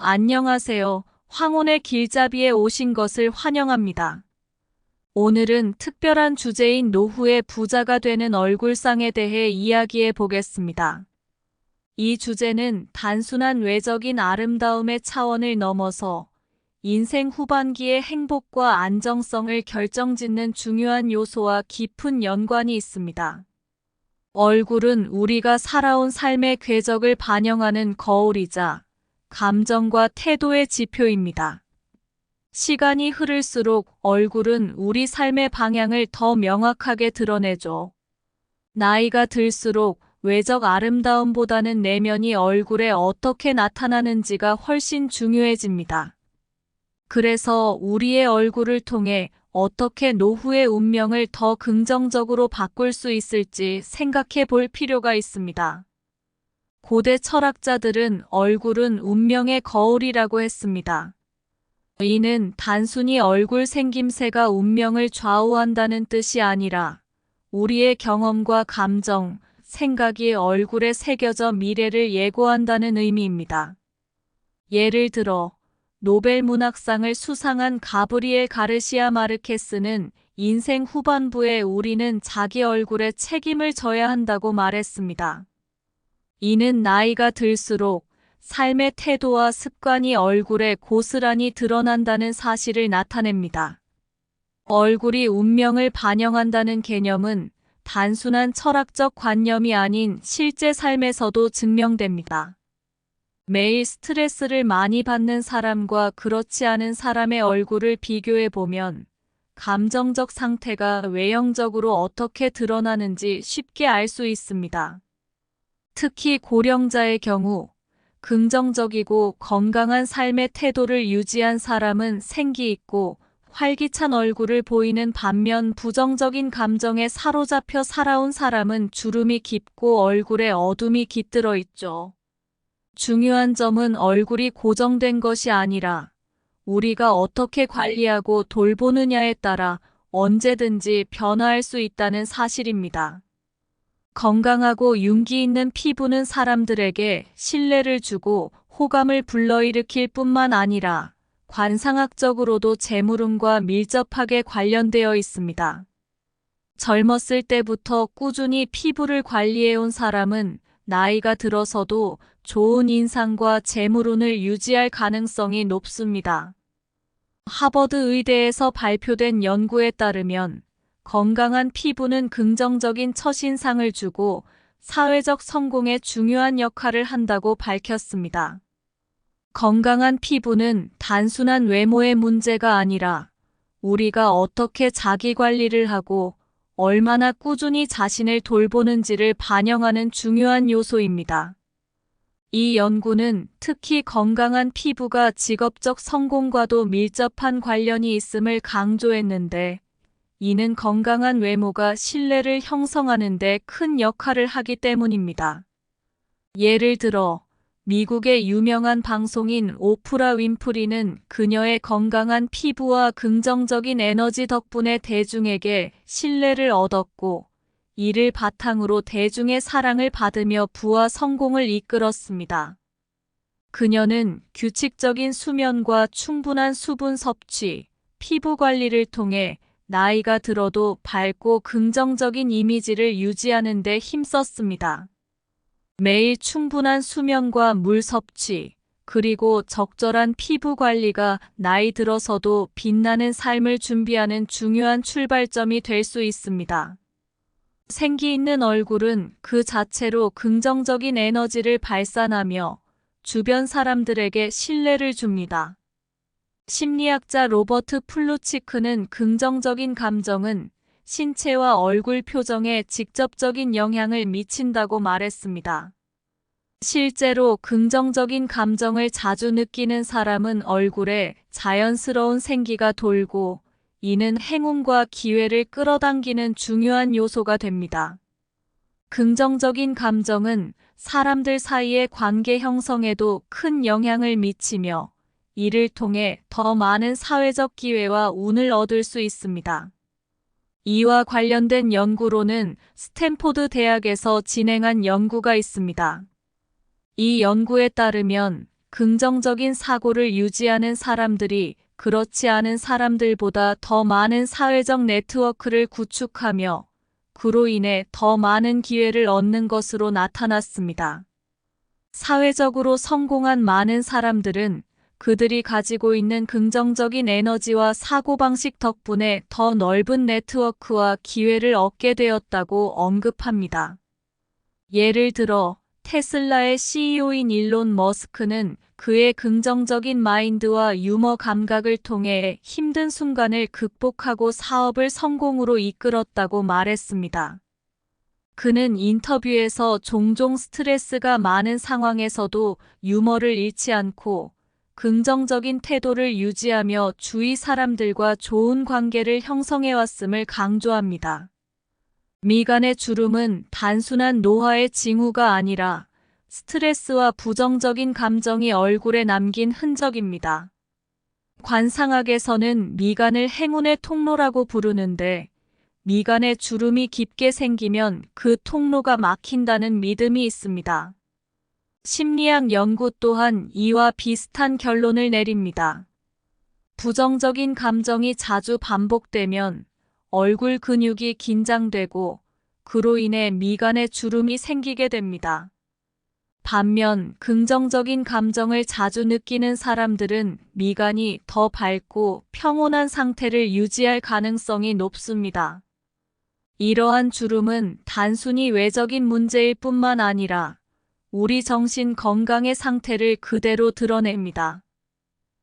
안녕하세요. 황혼의 길잡이에 오신 것을 환영합니다. 오늘은 특별한 주제인 노후의 부자가 되는 얼굴상에 대해 이야기해 보겠습니다. 이 주제는 단순한 외적인 아름다움의 차원을 넘어서 인생 후반기의 행복과 안정성을 결정짓는 중요한 요소와 깊은 연관이 있습니다. 얼굴은 우리가 살아온 삶의 궤적을 반영하는 거울이자 감정과 태도의 지표입니다. 시간이 흐를수록 얼굴은 우리 삶의 방향을 더 명확하게 드러내죠. 나이가 들수록 외적 아름다움보다는 내면이 얼굴에 어떻게 나타나는지가 훨씬 중요해집니다. 그래서 우리의 얼굴을 통해 어떻게 노후의 운명을 더 긍정적으로 바꿀 수 있을지 생각해 볼 필요가 있습니다. 고대 철학자들은 얼굴은 운명의 거울이라고 했습니다. 이는 단순히 얼굴 생김새가 운명을 좌우한다는 뜻이 아니라 우리의 경험과 감정, 생각이 얼굴에 새겨져 미래를 예고한다는 의미입니다. 예를 들어 노벨 문학상을 수상한 가브리엘 가르시아 마르케스는 인생 후반부에 우리는 자기 얼굴에 책임을 져야 한다고 말했습니다. 이는 나이가 들수록 삶의 태도와 습관이 얼굴에 고스란히 드러난다는 사실을 나타냅니다. 얼굴이 운명을 반영한다는 개념은 단순한 철학적 관념이 아닌 실제 삶에서도 증명됩니다. 매일 스트레스를 많이 받는 사람과 그렇지 않은 사람의 얼굴을 비교해 보면 감정적 상태가 외형적으로 어떻게 드러나는지 쉽게 알 수 있습니다. 특히 고령자의 경우 긍정적이고 건강한 삶의 태도를 유지한 사람은 생기 있고 활기찬 얼굴을 보이는 반면 부정적인 감정에 사로잡혀 살아온 사람은 주름이 깊고 얼굴에 어둠이 깃들어 있죠. 중요한 점은 얼굴이 고정된 것이 아니라 우리가 어떻게 관리하고 돌보느냐에 따라 언제든지 변화할 수 있다는 사실입니다. 건강하고 윤기 있는 피부는 사람들에게 신뢰를 주고 호감을 불러일으킬 뿐만 아니라 관상학적으로도 재물운과 밀접하게 관련되어 있습니다. 젊었을 때부터 꾸준히 피부를 관리해온 사람은 나이가 들어서도 좋은 인상과 재물운을 유지할 가능성이 높습니다. 하버드 의대에서 발표된 연구에 따르면 건강한 피부는 긍정적인 첫인상을 주고 사회적 성공에 중요한 역할을 한다고 밝혔습니다. 건강한 피부는 단순한 외모의 문제가 아니라 우리가 어떻게 자기 관리를 하고 얼마나 꾸준히 자신을 돌보는지를 반영하는 중요한 요소입니다. 이 연구는 특히 건강한 피부가 직업적 성공과도 밀접한 관련이 있음을 강조했는데, 이는 건강한 외모가 신뢰를 형성하는 데 큰 역할을 하기 때문입니다. 예를 들어 미국의 유명한 방송인 오프라 윈프리는 그녀의 건강한 피부와 긍정적인 에너지 덕분에 대중에게 신뢰를 얻었고, 이를 바탕으로 대중의 사랑을 받으며 부와 성공을 이끌었습니다. 그녀는 규칙적인 수면과 충분한 수분 섭취, 피부 관리를 통해 나이가 들어도 밝고 긍정적인 이미지를 유지하는 데 힘썼습니다. 매일 충분한 수면과 물 섭취, 그리고 적절한 피부 관리가 나이 들어서도 빛나는 삶을 준비하는 중요한 출발점이 될 수 있습니다. 생기 있는 얼굴은 그 자체로 긍정적인 에너지를 발산하며 주변 사람들에게 신뢰를 줍니다. 심리학자 로버트 플루치크는 긍정적인 감정은 신체와 얼굴 표정에 직접적인 영향을 미친다고 말했습니다. 실제로 긍정적인 감정을 자주 느끼는 사람은 얼굴에 자연스러운 생기가 돌고, 이는 행운과 기회를 끌어당기는 중요한 요소가 됩니다. 긍정적인 감정은 사람들 사이의 관계 형성에도 큰 영향을 미치며, 이를 통해 더 많은 사회적 기회와 운을 얻을 수 있습니다. 이와 관련된 연구로는 스탠포드 대학에서 진행한 연구가 있습니다. 이 연구에 따르면 긍정적인 사고를 유지하는 사람들이 그렇지 않은 사람들보다 더 많은 사회적 네트워크를 구축하며 그로 인해 더 많은 기회를 얻는 것으로 나타났습니다. 사회적으로 성공한 많은 사람들은 그들이 가지고 있는 긍정적인 에너지와 사고방식 덕분에 더 넓은 네트워크와 기회를 얻게 되었다고 언급합니다. 예를 들어 테슬라의 CEO인 일론 머스크는 그의 긍정적인 마인드와 유머 감각을 통해 힘든 순간을 극복하고 사업을 성공으로 이끌었다고 말했습니다. 그는 인터뷰에서 종종 스트레스가 많은 상황에서도 유머를 잃지 않고 긍정적인 태도를 유지하며 주위 사람들과 좋은 관계를 형성해왔음을 강조합니다. 미간의 주름은 단순한 노화의 징후가 아니라 스트레스와 부정적인 감정이 얼굴에 남긴 흔적입니다. 관상학에서는 미간을 행운의 통로라고 부르는데 미간에 주름이 깊게 생기면 그 통로가 막힌다는 믿음이 있습니다. 심리학 연구 또한 이와 비슷한 결론을 내립니다. 부정적인 감정이 자주 반복되면 얼굴 근육이 긴장되고 그로 인해 미간에 주름이 생기게 됩니다. 반면 긍정적인 감정을 자주 느끼는 사람들은 미간이 더 밝고 평온한 상태를 유지할 가능성이 높습니다. 이러한 주름은 단순히 외적인 문제일 뿐만 아니라 우리 정신 건강의 상태를 그대로 드러냅니다.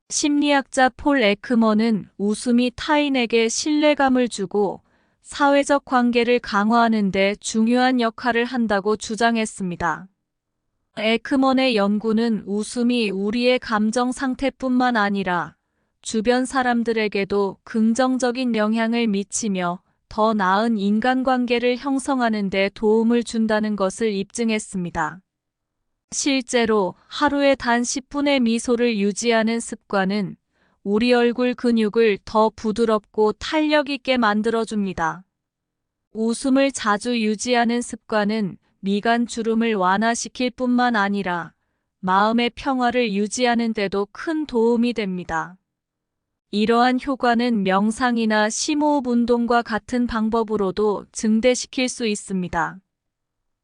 심리학자 폴 에크먼은 웃음이 타인에게 신뢰감을 주고 사회적 관계를 강화하는 데 중요한 역할을 한다고 주장했습니다. 에크먼의 연구는 웃음이 우리의 감정 상태뿐만 아니라 주변 사람들에게도 긍정적인 영향을 미치며 더 나은 인간관계를 형성하는 데 도움을 준다는 것을 입증했습니다. 실제로 하루에 단 10분의 미소를 유지하는 습관은 우리 얼굴 근육을 더 부드럽고 탄력 있게 만들어줍니다. 웃음을 자주 유지하는 습관은 미간 주름을 완화시킬 뿐만 아니라 마음의 평화를 유지하는 데도 큰 도움이 됩니다. 이러한 효과는 명상이나 심호흡 운동과 같은 방법으로도 증대시킬 수 있습니다.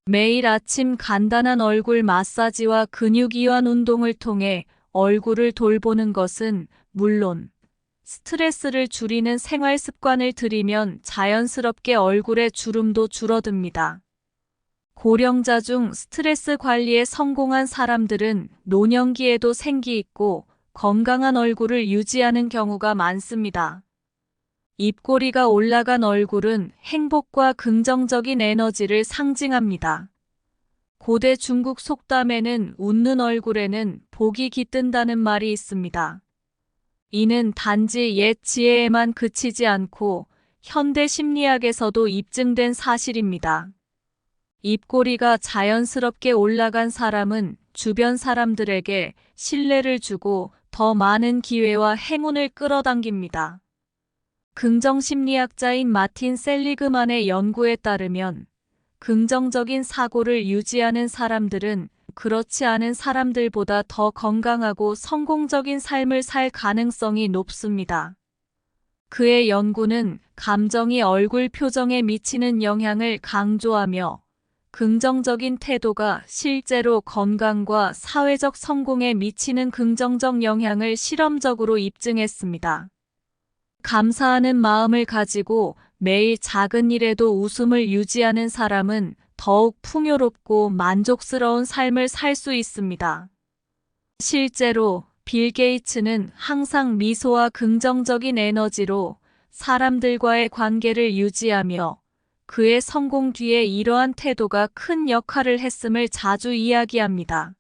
매일 아침 간단한 얼굴 마사지와 근육 이완 운동을 통해 얼굴을 돌보는 것은 물론 스트레스를 줄이는 생활 습관을 들이면 자연스럽게 얼굴의 주름도 줄어듭니다. 고령자 중 스트레스 관리에 성공한 사람들은 노년기에도 생기 있고 건강한 얼굴을 유지하는 경우가 많습니다. 입꼬리가 올라간 얼굴은 행복과 긍정적인 에너지를 상징합니다. 고대 중국 속담에는 웃는 얼굴에는 복이 깃든다는 말이 있습니다. 이는 단지 옛 지혜에만 그치지 않고 현대 심리학에서도 입증된 사실입니다. 입꼬리가 자연스럽게 올라간 사람은 주변 사람들에게 신뢰를 주고 더 많은 기회와 행운을 끌어당깁니다. 긍정심리학자인 마틴 셀리그만의 연구에 따르면 긍정적인 사고를 유지하는 사람들은 그렇지 않은 사람들보다 더 건강하고 성공적인 삶을 살 가능성이 높습니다. 그의 연구는 감정이 얼굴 표정에 미치는 영향을 강조하며 긍정적인 태도가 실제로 건강과 사회적 성공에 미치는 긍정적 영향을 실험적으로 입증했습니다. 감사하는 마음을 가지고 매일 작은 일에도 웃음을 유지하는 사람은 더욱 풍요롭고 만족스러운 삶을 살 수 있습니다. 실제로 빌 게이츠는 항상 미소와 긍정적인 에너지로 사람들과의 관계를 유지하며 그의 성공 뒤에 이러한 태도가 큰 역할을 했음을 자주 이야기합니다.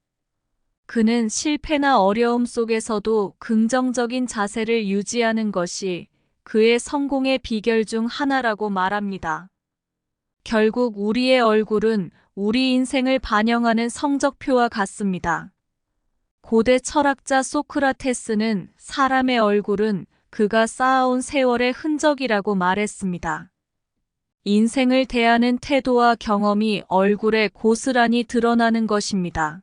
그는 실패나 어려움 속에서도 긍정적인 자세를 유지하는 것이 그의 성공의 비결 중 하나라고 말합니다. 결국 우리의 얼굴은 우리 인생을 반영하는 성적표와 같습니다. 고대 철학자 소크라테스는 사람의 얼굴은 그가 쌓아온 세월의 흔적이라고 말했습니다. 인생을 대하는 태도와 경험이 얼굴에 고스란히 드러나는 것입니다.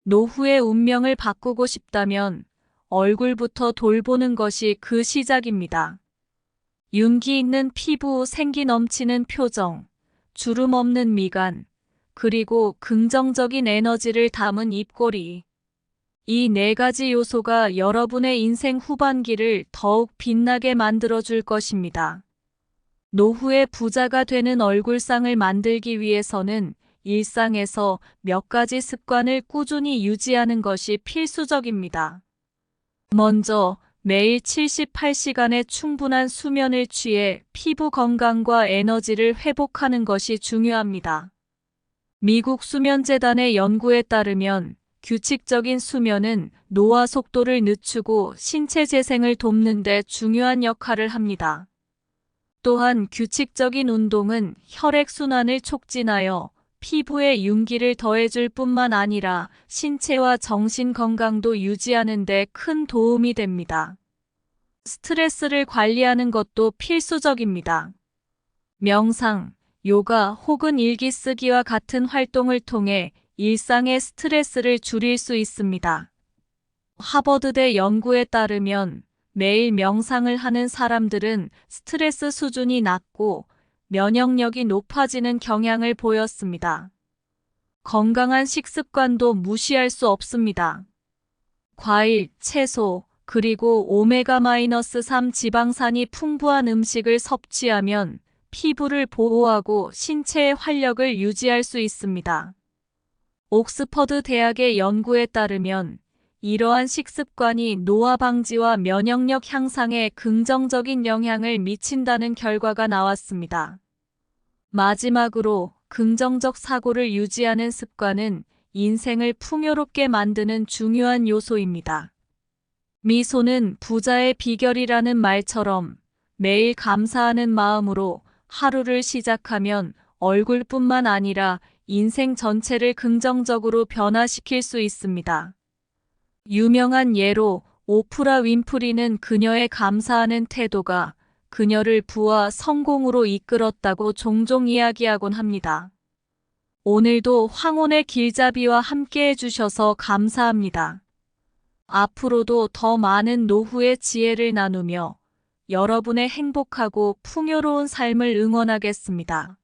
노후의 운명을 바꾸고 싶다면 얼굴부터 돌보는 것이 그 시작입니다. 윤기 있는 피부, 생기 넘치는 표정, 주름 없는 미간, 그리고 긍정적인 에너지를 담은 입꼬리. 이 네 가지 요소가 여러분의 인생 후반기를 더욱 빛나게 만들어줄 것입니다. 노후의 부자가 되는 얼굴상을 만들기 위해서는 일상에서 몇 가지 습관을 꾸준히 유지하는 것이 필수적입니다. 먼저, 매일 78시간의 충분한 수면을 취해 피부 건강과 에너지를 회복하는 것이 중요합니다. 미국 수면재단의 연구에 따르면 규칙적인 수면은 노화 속도를 늦추고 신체 재생을 돕는 데 중요한 역할을 합니다. 또한 규칙적인 운동은 혈액순환을 촉진하여 피부에 윤기를 더해줄 뿐만 아니라 신체와 정신 건강도 유지하는 데 큰 도움이 됩니다. 스트레스를 관리하는 것도 필수적입니다. 명상, 요가 혹은 일기 쓰기와 같은 활동을 통해 일상의 스트레스를 줄일 수 있습니다. 하버드대 연구에 따르면 매일 명상을 하는 사람들은 스트레스 수준이 낮고 면역력이 높아지는 경향을 보였습니다. 건강한 식습관도 무시할 수 없습니다. 과일, 채소, 그리고 오메가-3 지방산이 풍부한 음식을 섭취하면 피부를 보호하고 신체의 활력을 유지할 수 있습니다. 옥스퍼드 대학의 연구에 따르면 이러한 식습관이 노화 방지와 면역력 향상에 긍정적인 영향을 미친다는 결과가 나왔습니다. 마지막으로 긍정적 사고를 유지하는 습관은 인생을 풍요롭게 만드는 중요한 요소입니다. 미소는 부자의 비결이라는 말처럼 매일 감사하는 마음으로 하루를 시작하면 얼굴뿐만 아니라 인생 전체를 긍정적으로 변화시킬 수 있습니다. 유명한 예로 오프라 윈프리는 그녀의 감사하는 태도가 그녀를 부와 성공으로 이끌었다고 종종 이야기하곤 합니다. 오늘도 황혼의 길잡이와 함께 해주셔서 감사합니다. 앞으로도 더 많은 노후의 지혜를 나누며 여러분의 행복하고 풍요로운 삶을 응원하겠습니다.